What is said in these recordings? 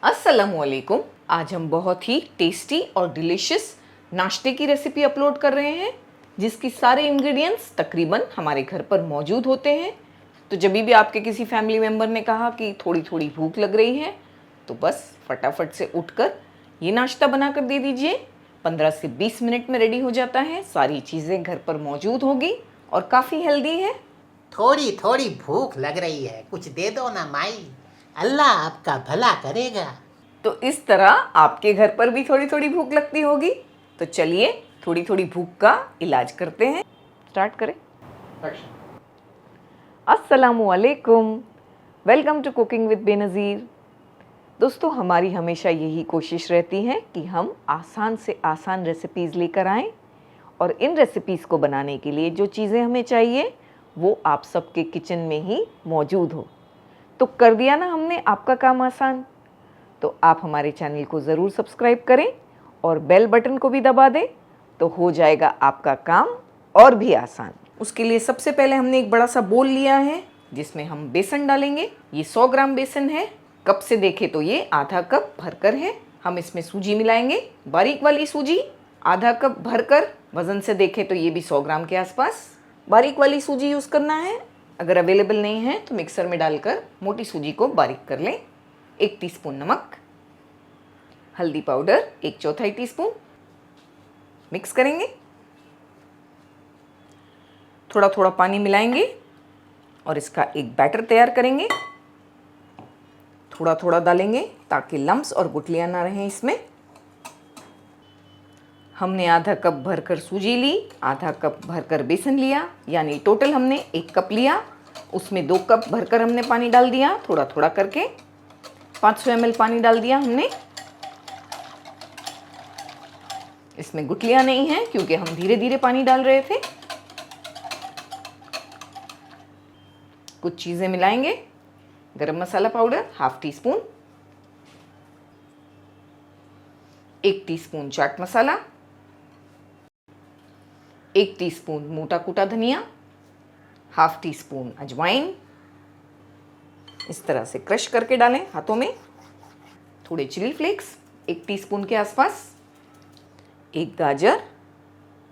अस्सलामुअलैकुम। आज हम बहुत ही टेस्टी और डिलीशियस नाश्ते की रेसिपी अपलोड कर रहे हैं जिसकी सारे इंग्रेडिएंट्स तकरीबन हमारे घर पर मौजूद होते हैं। तो जब भी आपके किसी फैमिली मेम्बर ने कहा कि थोड़ी थोड़ी भूख लग रही है तो बस फटाफट से उठकर ये नाश्ता बना कर दे दीजिए। 15 से 20 मिनट में रेडी हो जाता है। सारी चीज़ें घर पर मौजूद होगी और काफ़ी हेल्दी है। थोड़ी थोड़ी भूख लग रही है, कुछ दे दो ना माई, अल्लाह आपका भला करेगा। तो इस तरह आपके घर पर भी थोड़ी थोड़ी भूख लगती होगी। तो चलिए थोड़ी थोड़ी भूख का इलाज करते हैं। स्टार्ट करें। अस्सलामुअलैकुम, welcome to cooking with Benazir. दोस्तों, हमारी हमेशा यही कोशिश रहती है कि हम आसान से आसान रेसिपीज़ लेकर आएँ और इन रेसिपीज़ को बनाने के लिए जो चीज़ें हमें चाहिए वो आप सबके किचन में ही मौजूद हो। तो कर दिया ना हमने आपका काम आसान। तो आप हमारे चैनल को ज़रूर सब्सक्राइब करें और बेल बटन को भी दबा दें, तो हो जाएगा आपका काम और भी आसान। उसके लिए सबसे पहले हमने एक बड़ा सा बोल लिया है जिसमें हम बेसन डालेंगे। ये 100 ग्राम बेसन है। कप से देखें तो ये आधा कप भरकर है। हम इसमें सूजी मिलाएंगे, बारीक वाली सूजी आधा कप भरकर। वज़न से देखें तो ये भी 100 ग्राम के आसपास बारीक वाली सूजी यूज़ करना है। अगर अवेलेबल नहीं है तो मिक्सर में डालकर मोटी सूजी को बारीक कर लें। 1 टीस्पून नमक, हल्दी पाउडर 1/4 टीस्पून, मिक्स करेंगे। थोड़ा थोड़ा पानी मिलाएंगे और इसका एक बैटर तैयार करेंगे। थोड़ा थोड़ा डालेंगे ताकि लम्प्स और गुठलियाँ ना रहें इसमें। हमने आधा कप भरकर सूजी ली, आधा कप भरकर बेसन लिया, यानी टोटल हमने 1 कप लिया। उसमें 2 कप भरकर हमने पानी डाल दिया, थोड़ा थोड़ा करके 500 ml पानी डाल दिया हमने। इसमें गुठलियाँ नहीं हैं क्योंकि हम धीरे धीरे पानी डाल रहे थे। कुछ चीज़ें मिलाएंगे। गरम मसाला powder 1/2 teaspoon, 1 teaspoon chaat masala, 1 teaspoon मोटा कूटा धनिया, 1/2 टीस्पून अजवाइन। इस तरह से क्रश करके डालें हाथों में। थोड़े चिली फ्लेक्स 1 टीस्पून के आसपास, 1 गाजर,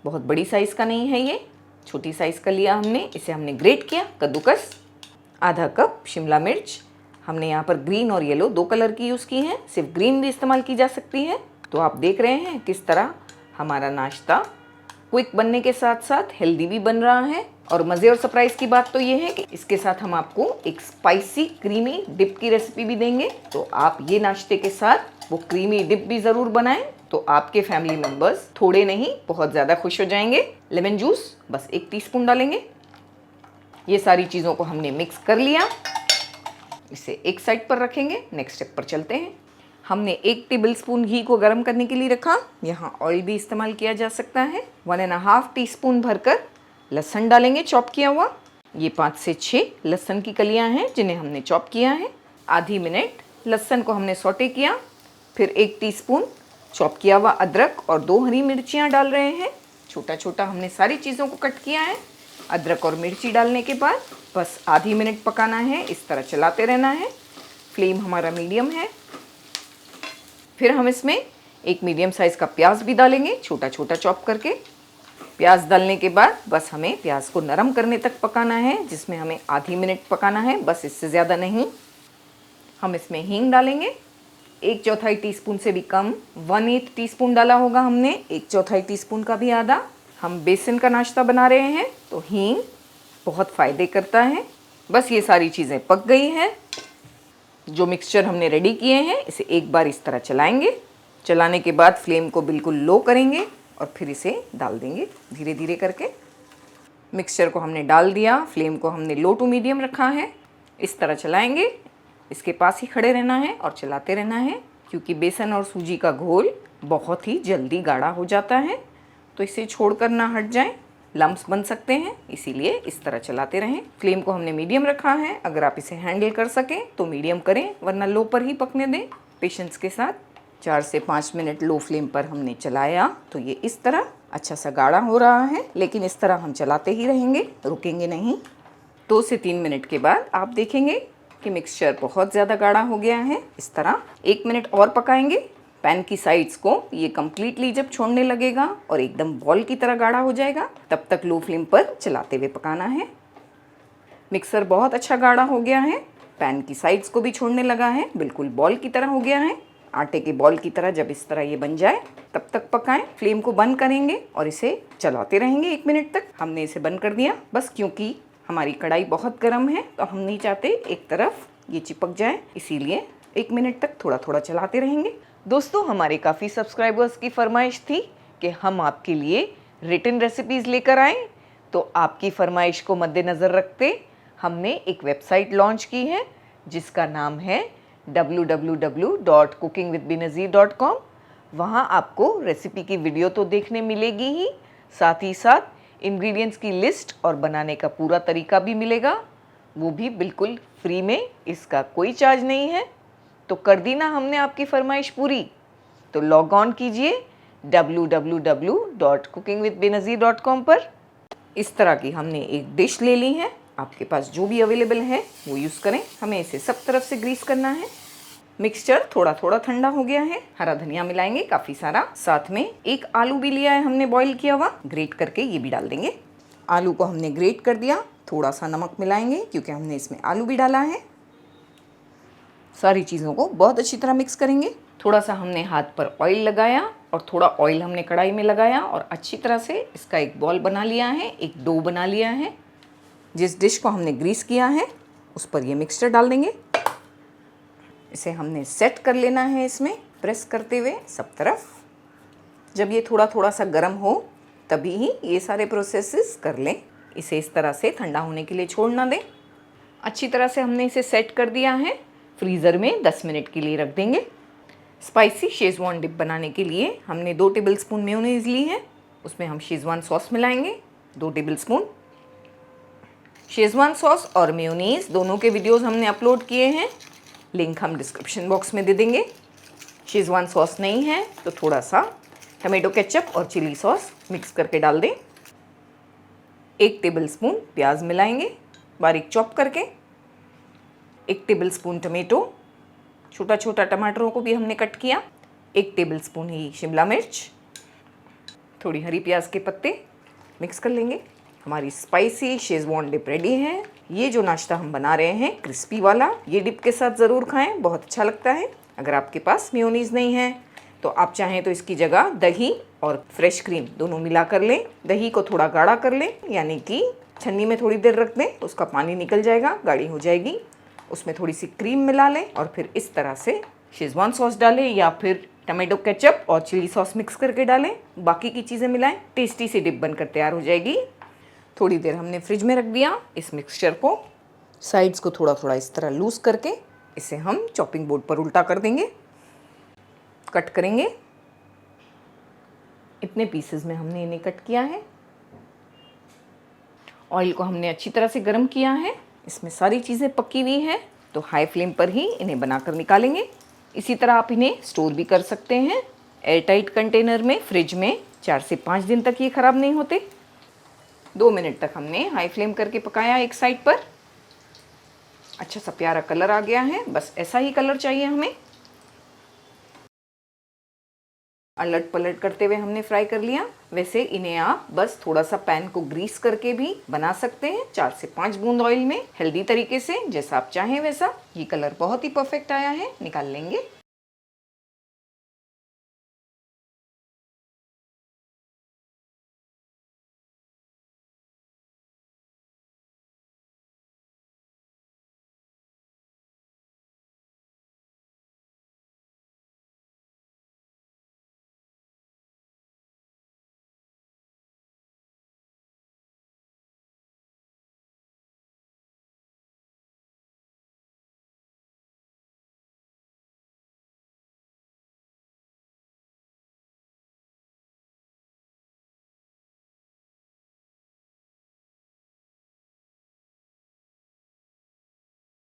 बहुत बड़ी साइज़ का नहीं है ये, छोटी साइज़ का लिया हमने, इसे हमने ग्रेट किया, कद्दूकस। आधा कप शिमला मिर्च, हमने यहाँ पर ग्रीन और येलो 2 कलर की यूज़ की हैं, सिर्फ ग्रीन भी इस्तेमाल की जा सकती है। तो आप देख रहे हैं किस तरह हमारा नाश्ता क्विक बनने के साथ साथ हेल्दी भी बन रहा है। और मज़े और सरप्राइज़ की बात तो ये है कि इसके साथ हम आपको एक स्पाइसी क्रीमी डिप की रेसिपी भी देंगे। तो आप ये नाश्ते के साथ वो क्रीमी डिप भी ज़रूर बनाएं, तो आपके फैमिली मेम्बर्स थोड़े नहीं बहुत ज़्यादा खुश हो जाएंगे। लेमन जूस बस 1 टीस्पून डालेंगे। ये सारी चीज़ों को हमने मिक्स कर लिया, इसे एक साइड पर रखेंगे। नेक्स्ट स्टेप पर चलते हैं। हमने 1 टेबलस्पून घी को गर्म करने के लिए रखा। यहाँ ऑयल भी इस्तेमाल किया जा सकता है। 1.5 टीस्पून भरकर लहसुन डालेंगे, चॉप किया हुआ। ये 5 से 6 लहसुन की कलियाँ हैं जिन्हें हमने चॉप किया है। आधी मिनट लहसुन को हमने सौटे किया। फिर 1 टीस्पून चॉप किया हुआ अदरक और 2 हरी मिर्चियाँ डाल रहे हैं। छोटा छोटा हमने सारी चीज़ों को कट किया है। अदरक और मिर्ची डालने के बाद बस आधी मिनट पकाना है, इस तरह चलाते रहना है। फ्लेम हमारा मीडियम है। फिर हम इसमें एक मीडियम साइज़ का प्याज भी डालेंगे, छोटा छोटा चॉप करके। प्याज डालने के बाद बस हमें प्याज को नरम करने तक पकाना है, जिसमें हमें आधी मिनट पकाना है, बस इससे ज़्यादा नहीं। हम इसमें हींग डालेंगे, 1/4 टीस्पून से भी कम, 1/8 टीस्पून डाला होगा हमने, 1/4 टीस्पून का भी आधा। हम बेसन का नाश्ता बना रहे हैं तो हींग बहुत फ़ायदे करता है। बस ये सारी चीज़ें पक गई हैं। जो मिक्सचर हमने रेडी किए हैं इसे एक बार इस तरह चलाएंगे। चलाने के बाद फ्लेम को बिल्कुल लो करेंगे और फिर इसे डाल देंगे धीरे धीरे करके। मिक्सचर को हमने डाल दिया, फ्लेम को हमने लो टू मीडियम रखा है। इस तरह चलाएंगे, इसके पास ही खड़े रहना है और चलाते रहना है, क्योंकि बेसन और सूजी का घोल बहुत ही जल्दी गाढ़ा हो जाता है। तो इसे छोड़कर ना हट जाएं, लम्प्स बन सकते हैं, इसीलिए इस तरह चलाते रहें। फ्लेम को हमने मीडियम रखा है। अगर आप इसे हैंडल कर सकें तो मीडियम करें, वरना लो पर ही पकने दें पेशेंस के साथ। 4 से 5 मिनट लो फ्लेम पर हमने चलाया तो ये इस तरह अच्छा सा गाढ़ा हो रहा है, लेकिन इस तरह हम चलाते ही रहेंगे, रुकेंगे नहीं। 2 से 3 मिनट के बाद आप देखेंगे कि मिक्सचर बहुत ज़्यादा गाढ़ा हो गया है। इस तरह 1 मिनट और पकाएंगे। पैन की साइड्स को ये कम्प्लीटली जब छोड़ने लगेगा और एकदम बॉल की तरह गाढ़ा हो जाएगा, तब तक लो फ्लेम पर चलाते हुए पकाना है। मिक्सर बहुत अच्छा गाढ़ा हो गया है, पैन की साइड्स को भी छोड़ने लगा है, बिल्कुल बॉल की तरह हो गया है। आटे के बॉल की तरह जब इस तरह ये बन जाए तब तक पकाएं। फ्लेम को बंद करेंगे और इसे चलाते रहेंगे 1 मिनट तक। हमने इसे बंद कर दिया, बस क्योंकि हमारी कढ़ाई बहुत गर्म है तो हम नहीं चाहते एक तरफ ये चिपक जाए, इसीलिए 1 मिनट तक थोड़ा थोड़ा चलाते रहेंगे। दोस्तों, हमारे काफ़ी सब्सक्राइबर्स की फरमाइश थी कि हम आपके लिए रिटन रेसिपीज़ लेकर आएँ, तो आपकी फरमाइश को मद्देनज़र रखते हमने एक वेबसाइट लॉन्च की है जिसका नाम है www.cookingwithbenazir.com। वहाँ आपको रेसिपी की वीडियो तो देखने मिलेगी ही, साथ ही साथ इंग्रेडिएंट्स की लिस्ट और बनाने का पूरा तरीका भी मिलेगा, वो भी बिल्कुल फ्री में, इसका कोई चार्ज नहीं है। तो कर दी ना हमने आपकी फरमाइश पूरी, तो लॉग ऑन कीजिए www.cookingwithbenazir.com पर। इस तरह की हमने एक डिश ले ली है, आपके पास जो भी अवेलेबल है वो यूज़ करें। हमें इसे सब तरफ से ग्रीस करना है। मिक्सचर थोड़ा थोड़ा ठंडा हो गया है, हरा धनिया मिलाएंगे काफ़ी सारा, साथ में एक आलू भी लिया है हमने बॉईल किया हुआ, ग्रेट करके ये भी डाल देंगे। आलू को हमने ग्रेट कर दिया, थोड़ा सा नमक मिलाएंगे क्योंकि हमने इसमें आलू भी डाला है। सारी चीज़ों को बहुत अच्छी तरह मिक्स करेंगे। थोड़ा सा हमने हाथ पर ऑयल लगाया और थोड़ा ऑयल हमने कढ़ाई में लगाया और अच्छी तरह से इसका एक बॉल बना लिया है, एक डो बना लिया है। जिस डिश को हमने ग्रीस किया है उस पर ये मिक्सचर डाल देंगे। इसे हमने सेट कर लेना है, इसमें प्रेस करते हुए सब तरफ। जब ये थोड़ा थोड़ा सा गर्म हो तभी ही ये सारे प्रोसेसेस कर लें। इसे इस तरह से ठंडा होने के लिए छोड़ ना दें। अच्छी तरह से हमने इसे सेट कर दिया है, फ्रीज़र में 10 मिनट के लिए रख देंगे। स्पाइसी शेज़वान डिप बनाने के लिए हमने 2 टेबलस्पून मेयोनीज़ ली है, उसमें हम शेज़वान सॉस मिलाएंगे 2 टेबलस्पून। शेज़वान सॉस और मेयोनीज़ दोनों के वीडियोस हमने अपलोड किए हैं, लिंक हम डिस्क्रिप्शन बॉक्स में दे देंगे। शेज़वान सॉस नहीं है तो थोड़ा सा टमाटो केचप और चिली सॉस मिक्स करके डाल दें। 1 टेबलस्पून प्याज मिलाएंगे बारीक चॉप करके। 1 टेबलस्पून टमाटो, छोटा छोटा टमाटरों को भी हमने कट किया। 1 टेबलस्पून ही शिमला मिर्च, थोड़ी हरी प्याज के पत्ते मिक्स कर लेंगे। हमारी स्पाइसी शेज़वान डिप रेडी है। ये जो नाश्ता हम बना रहे हैं क्रिस्पी वाला, ये डिप के साथ ज़रूर खाएं, बहुत अच्छा लगता है। अगर आपके पास मेयोनीज़ नहीं है तो आप चाहें तो इसकी जगह दही और फ्रेश क्रीम दोनों मिला कर लें। दही को थोड़ा गाढ़ा कर लें, यानी कि छन्नी में थोड़ी देर रख दें, उसका पानी निकल जाएगा, गाढ़ी हो जाएगी। उसमें थोड़ी सी क्रीम मिला लें और फिर इस तरह से शेज़वान सॉस डालें या फिर टमाटो केचप और चिली सॉस मिक्स करके डालें। बाकी की चीज़ें मिलाएं, टेस्टी सी डिप बनकर तैयार हो जाएगी। थोड़ी देर हमने फ्रिज में रख दिया इस मिक्सचर को। साइड्स को थोड़ा थोड़ा इस तरह लूज़ करके इसे हम चॉपिंग बोर्ड पर उल्टा कर देंगे, कट करेंगे। इतने पीसेस में हमने इन्हें कट किया है। ऑयल को हमने अच्छी तरह से गर्म किया है, इसमें सारी चीज़ें पकी हुई हैं, तो हाई फ्लेम पर ही इन्हें बनाकर निकालेंगे। इसी तरह आप इन्हें स्टोर भी कर सकते हैं एयरटाइट कंटेनर में, फ्रिज में 4 से 5 दिन तक ये ख़राब नहीं होते। 2 मिनट तक हमने हाई फ्लेम करके पकाया एक साइड पर। अच्छा सा प्यारा कलर आ गया है, बस ऐसा ही कलर चाहिए हमें। अलट पलट करते हुए हमने फ्राई कर लिया। वैसे इन्हें आप बस थोड़ा सा पैन को ग्रीस करके भी बना सकते हैं, 4 से 5 बूंद ऑयल में, हेल्दी तरीके से, जैसा आप चाहें वैसा। ये कलर बहुत ही परफेक्ट आया है, निकाल लेंगे।